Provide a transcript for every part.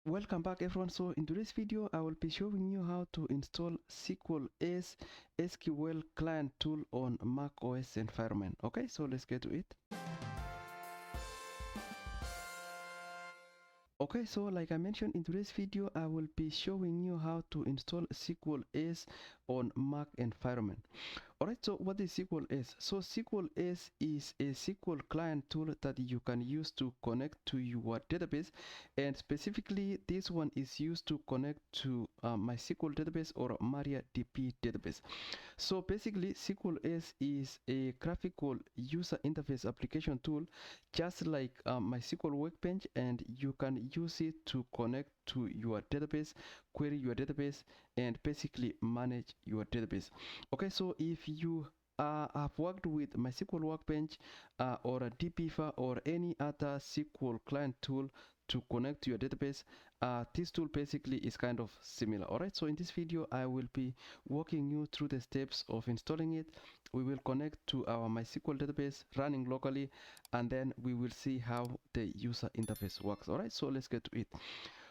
Welcome back everyone. So in today's video I will be showing you how to install SQL as SQL client tool on macOS environment. Okay, so let's get to it. Okay, so like I mentioned in today's video, I will be showing you how to install SQL S on Mac environment. Alright, so what is SQL S? So SQL S is a SQL client tool that you can use to connect to your database, and specifically this one is used to connect to MySQL database or MariaDB database. So basically SQL S is a graphical user interface application tool just like MySQL Workbench, and you can use it to connect to your database, query your database, and basically manage your database. Okay, so if you have worked with MySQL Workbench or a dbeaver or any other SQL client tool to connect to your database, this tool basically is kind of similar. Alright, so in this video I will be walking you through the steps of installing it. We will connect to our MySQL database running locally, and then we will see how the user interface works. Alright, so let's get to it.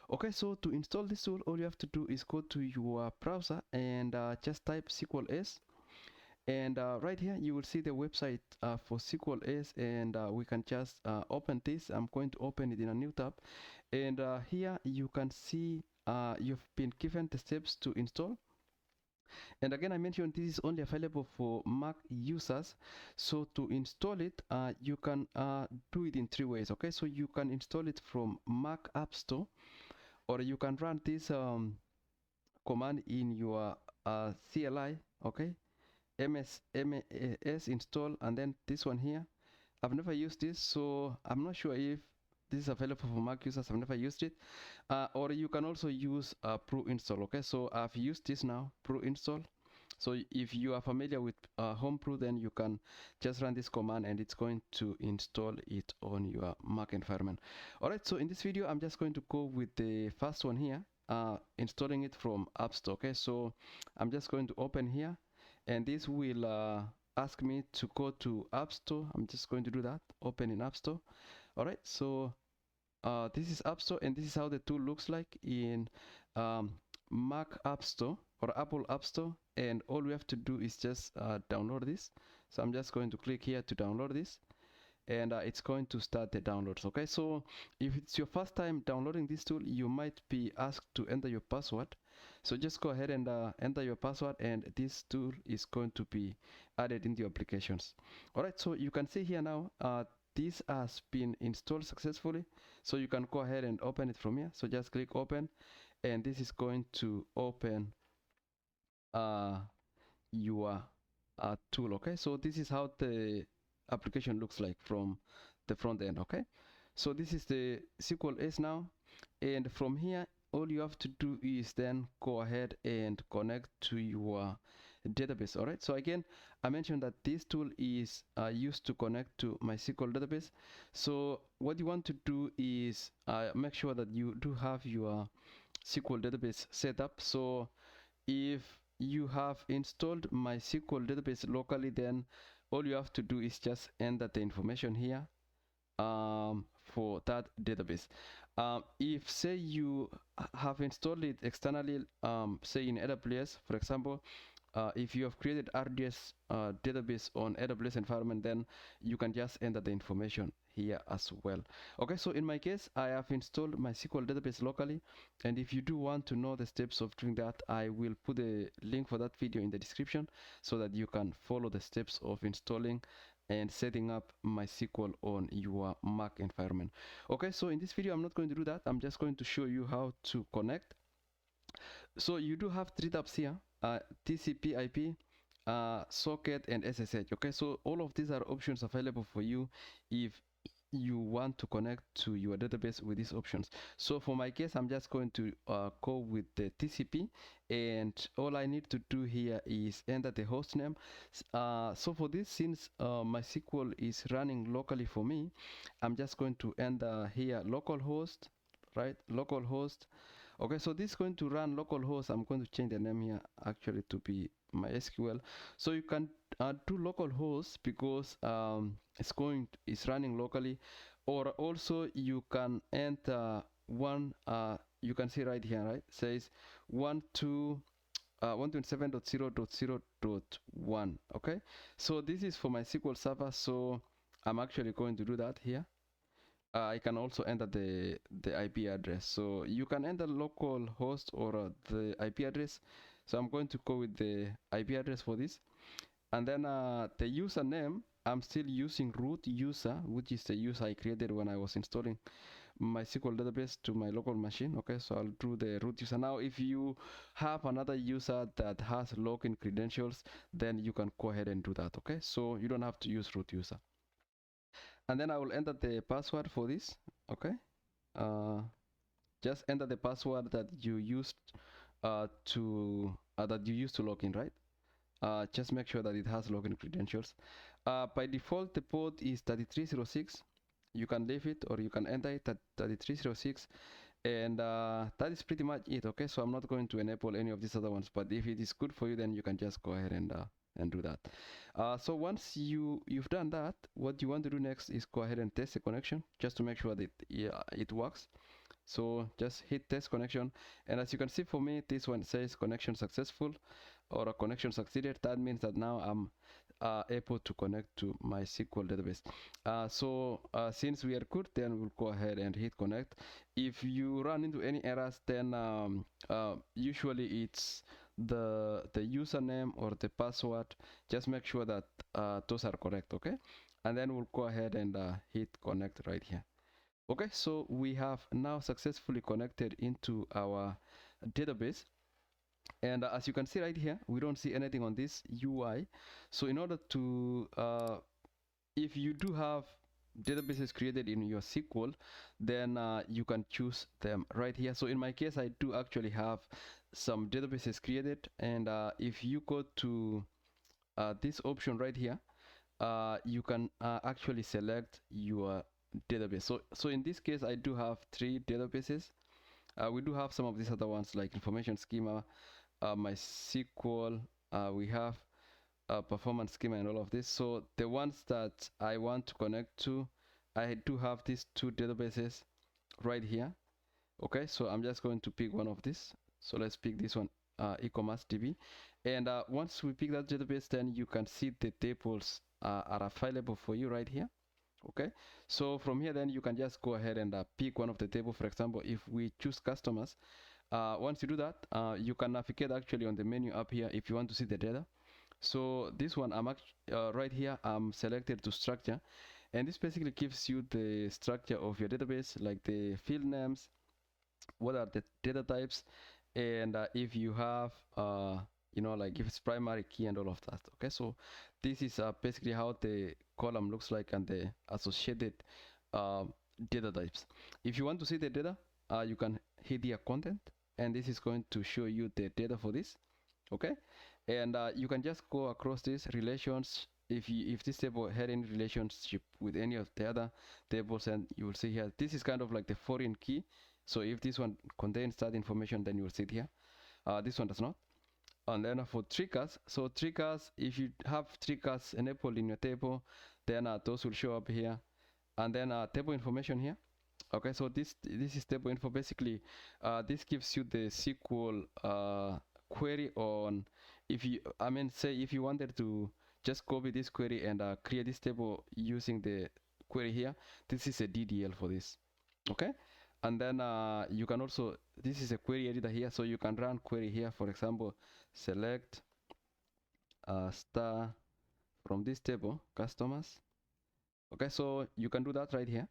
Okay, so to install this tool, all you have to do is go to your browser and just type SQL S. And right here you will see the website for SQL S, and we can just open this. I'm going to open it in a new tab, and here you can see you've been given the steps to install. And again, I mentioned this is only available for Mac users. So to install it, you can do it in three ways. Okay, so you can install it from Mac App Store, or you can run this command in your CLI. Okay, ms install, and then this one here. I've never used this, so I'm not sure if this is available for Mac users. I've never used it. Or you can also use pro install. Okay, so I've used this now, pro install. So if you are familiar with Homebrew, then you can just run this command and it's going to install it on your Mac environment. Alright, so in this video I'm just going to go with the first one here, installing it from App Store. Okay, so I'm just going to open here, and this will ask me to go to App Store. I'm just going to do that, open in App Store. Alright, so this is App Store, and this is how the tool looks like in Mac App Store or Apple App Store, and all we have to do is just download this. So I'm just going to click here to download this, and it's going to start the downloads. Okay, so if it's your first time downloading this tool, you might be asked to enter your password. So just go ahead and enter your password, and this tool is going to be added into your applications. Alright, so you can see here now this has been installed successfully, so you can go ahead and open it from here. So just click open, and this is going to open your tool. Okay, so this is how the application looks like from the front end. Okay, so this is the SQL S now, and from here all you have to do is then go ahead and connect to your database. All right, so again, I mentioned that this tool is used to connect to MySQL database. So what you want to do is make sure that you do have your SQL database set up. So if you have installed MySQL database locally, then all you have to do is just enter the information here for that database. If say you have installed it externally, say in AWS, for example, if you have created RDS database on AWS environment, then you can just enter the information here as well. Okay, so in my case, I have installed my SQL database locally, and if you do want to know the steps of doing that, I will put a link for that video in the description so that you can follow the steps of installing and setting up MySQL on your Mac environment. Okay, so in this video I'm not going to do that. I'm just going to show you how to connect. So you do have three tabs here, TCP/IP, socket, and SSH. Okay, so all of these are options available for you if you want to connect to your database with these options. So for my case, I'm just going to go with the TCP, and all I need to do here is enter the host name. So for this, since MySQL is running locally for me, I'm just going to enter here localhost, right? Localhost. Okay, so this is going to run localhost. I'm going to change the name here actually to be MySQL. So you can do localhost because it's running locally, or also you can enter one you can see right here, right, says 127.0.0.1. okay, so this is for my SQL server, so I'm actually going to do that here. I can also enter the IP address, so you can enter local host or the IP address. So I'm going to go with the IP address for this, and then the username, I'm still using root user, which is the user I created when I was installing MySQL database to my local machine. Okay, so I'll do the root user. Now if you have another user that has login credentials, then you can go ahead and do that. Okay, so you don't have to use root user. And then I will enter the password for this. Okay, just enter the password that you used to log in, right? Just make sure that it has login credentials. By default, the port is 3306. You can leave it or you can enter it at 3306, and that is pretty much it. Okay, so I'm not going to enable any of these other ones, but if it is good for you, then you can just go ahead and do that. So once you've done that, what you want to do next is go ahead and test the connection just to make sure that it works. So just hit test connection, and as you can see, for me this one says connection successful or a connection succeeded. That means that now I'm able to connect to my SQL database. Since we are good, then we'll go ahead and hit connect. If you run into any errors, then usually it's the username or the password. Just make sure that those are correct. Okay, and then we'll go ahead and hit connect right here. Okay, so we have now successfully connected into our database, and as you can see right here, we don't see anything on this UI. So in order to if you do have databases created in your SQL, then you can choose them right here. So in my case, I do actually have some databases created, and if you go to this option right here, you can actually select your database. So in this case, I do have 3 databases. We do have some of these other ones like information schema, MySQL, we have performance schema and all of this. So the ones that I want to connect to, I do have these 2 databases right here. Okay, so I'm just going to pick one of these. So let's pick this one, e-commerce DB. And once we pick that database, then you can see the tables are available for you right here. Okay, so from here, then you can just go ahead and pick one of the table. For example, if we choose customers, once you do that, you can navigate actually on the menu up here if you want to see the data. So this one, I'm right here, I'm selected to structure, and this basically gives you the structure of your database, like the field names, what are the data types, and if you have like if it's primary key and all of that. Okay, so this is basically how the column looks like and the associated data types. If you want to see the data, you can hit here content, and this is going to show you the data for this. Okay, and you can just go across these relations. If this table had any relationship with any of the other tables, and you will see here, this is kind of like the foreign key. So if this one contains that information, then you will see it here. This one does not. And then for triggers, so triggers, if you have triggers enabled in your table, then those will show up here. And then table information here. Okay, so this is table info. Basically, this gives you the SQL query on, if you wanted to just copy this query and create this table using the query here, this is a DDL for this. Okay, and then you can also, this is a query editor here, so you can run query here. For example, select star from this table, customers. Okay, so you can do that right here.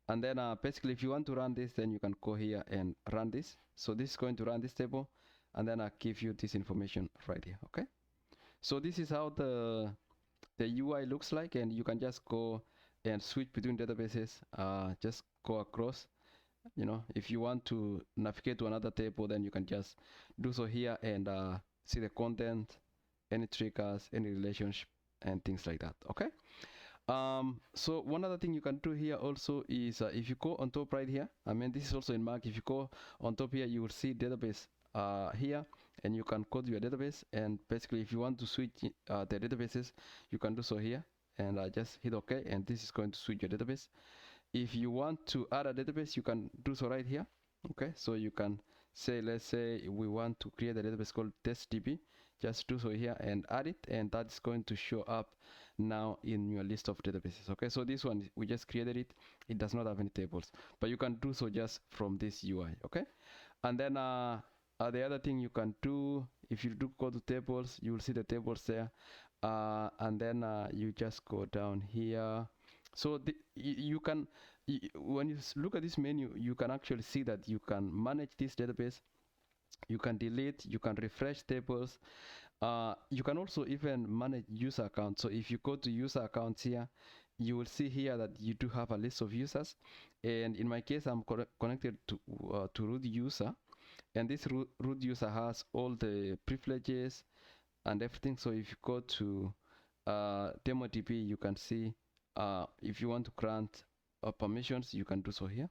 And then basically, if you want to run this, then you can go here and run this. So this is going to run this table, and then I give you this information right here. Okay, so this is how the UI looks like, and you can just go and switch between databases. Just go across. If you want to navigate to another table, then you can just do so here and see the content, any triggers, any relationship, and things like that. Okay. So one other thing you can do here also is if you go on top right here, this is also in Mac. If you go on top here, you will see database here, and you can code your database. And basically, if you want to switch the databases, you can do so here, and just hit OK, and this is going to switch your database. If you want to add a database, you can do so right here. Okay, so you can say, let's say we want to create a database called testdb. Just do so here and add it, and that's going to show up now in your list of databases. Okay, so this one we just created it. It does not have any tables, but you can do so just from this UI. Okay, and then the other thing you can do, if you do go to tables, you will see the tables there, and then you just go down here. So you can, when you look at this menu, you can actually see that you can manage this database, you can delete, you can refresh tables, you can also even manage user accounts. So if you go to user accounts here, you will see here that you do have a list of users, and in my case I'm connected to root user, and this root user has all the privileges and everything. So if you go to DemoDB, you can see if you want to grant permissions, you can do so here.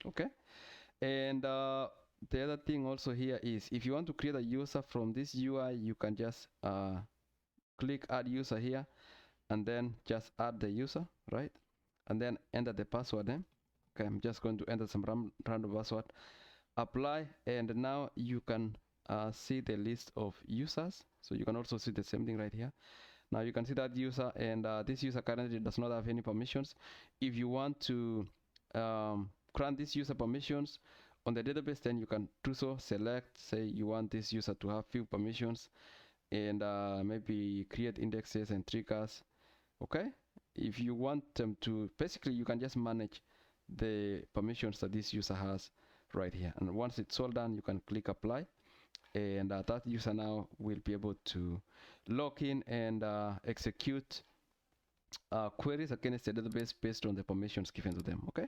Okay, and the other thing also here is if you want to create a user from this UI, you can just click add user here, and then just add the user, right? And then enter the password name. Okay, I'm just going to enter some random password, apply, and now you can see the list of users. So you can also see the same thing right here. Now you can see that user, and this user currently does not have any permissions. If you want to grant this user permissions on the database, then you can do so. Select, say you want this user to have few permissions, and maybe create indexes and triggers. Okay, if you want them to, basically you can just manage the permissions that this user has right here, and once it's all done, you can click apply, and that user now will be able to log in and execute queries against the database based on the permissions given to them. Okay,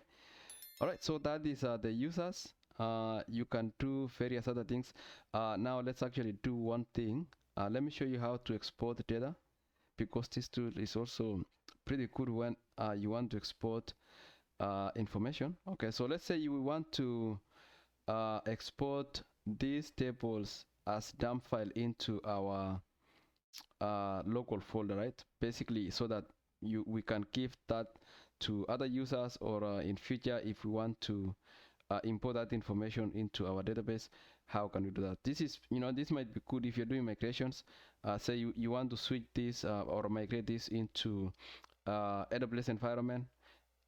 all right, so that is the users. You can do various other things. Now let's actually do one thing. Let me show you how to export data, because this tool is also pretty good when you want to export information. Okay, so let's say you want to export these tables as dump file into our local folder, right? Basically, so that we can give that to other users, or in future if we want to import that information into our database, how can we do that? This is, this might be good if you're doing migrations. Say you want to switch this or migrate this into AWS environment,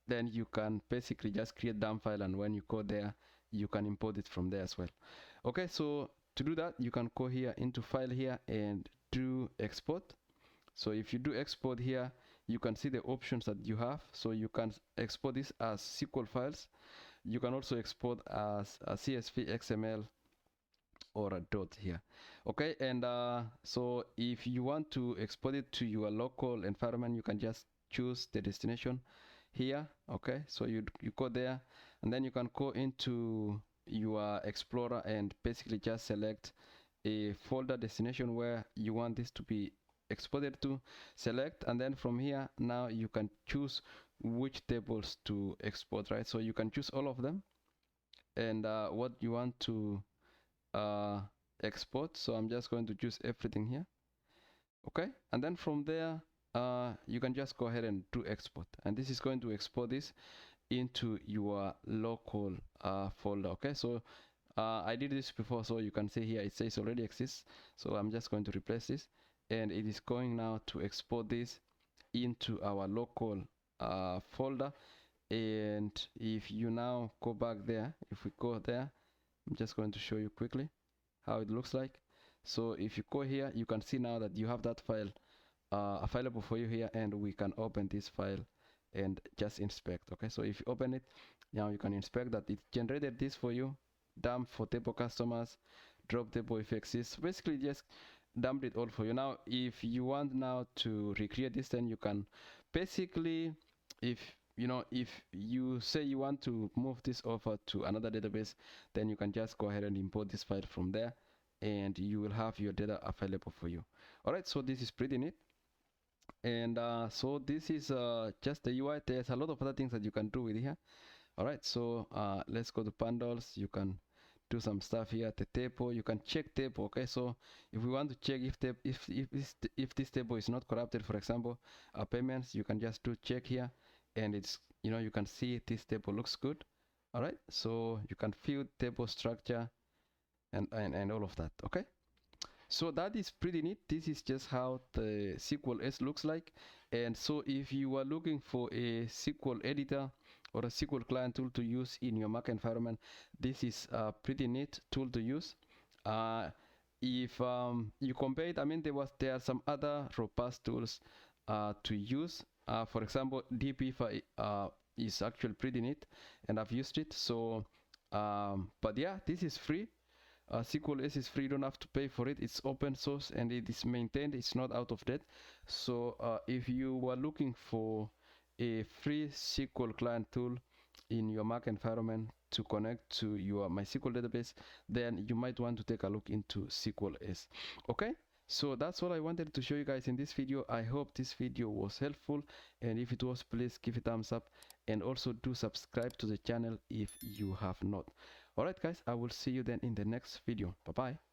then you can basically just create dump file, and when you go there, you can import it from there as well. Okay, so to do that, you can go here into file here and do export. So if you do export here, you can see the options that you have. So you can export this as SQL files. You can also export as a CSV, XML, or a dot here. Okay, and so if you want to export it to your local environment, you can just choose the destination here. Okay, so you go there, and then you can go into your Explorer and basically just select a folder destination where you want this to be exported to. Select, and then from here now you can choose which tables to export, right? So you can choose all of them and what you want to export. So I'm just going to choose everything here. Okay, and then from there you can just go ahead and do export, and this is going to export this into your local folder. Okay, so I did this before, so you can see here it says already exists, so I'm just going to replace this, and it is going now to export this into our local folder. And if you now go back there, if we go there, I'm just going to show you quickly how it looks like. So if you go here, you can see now that you have that file available for you here, and we can open this file and just inspect. Okay, so if you open it now, you can inspect that it generated this for you. Dump for table customers, drop table if it exists. Basically just dumped it all for you. Now if you want now to recreate this, then you can basically, if you say you want to move this over to another database, then you can just go ahead and import this file from there, and you will have your data available for you. All right, so this is pretty neat. And so this is just the UI. There's a lot of other things that you can do with here. All right, so let's go to bundles. You can do some stuff here. The table, you can check table. Okay, so if we want to check if this table is not corrupted, for example, payments, you can just do check here, and it's you can see this table looks good. All right, so you can fill table structure and all of that. Okay, so that is pretty neat. This is just how the SQL S looks like. And so if you are looking for a SQL editor or a SQL client tool to use in your Mac environment, this is a pretty neat tool to use. If you compare it, I mean, there are some other robust tools to use. For example, dpfer is actually pretty neat, and I've used it. So, but yeah, this is free. SQL S is free, you don't have to pay for it. It's open source and it is maintained, it's not out of date. So if you were looking for a free SQL client tool in your Mac environment to connect to your MySQL database, then you might want to take a look into SQL S. Okay, so that's all I wanted to show you guys in this video. I hope this video was helpful, and if it was, please give it a thumbs up, and also do subscribe to the channel if you have not. Alright guys, I will see you then in the next video. Bye bye.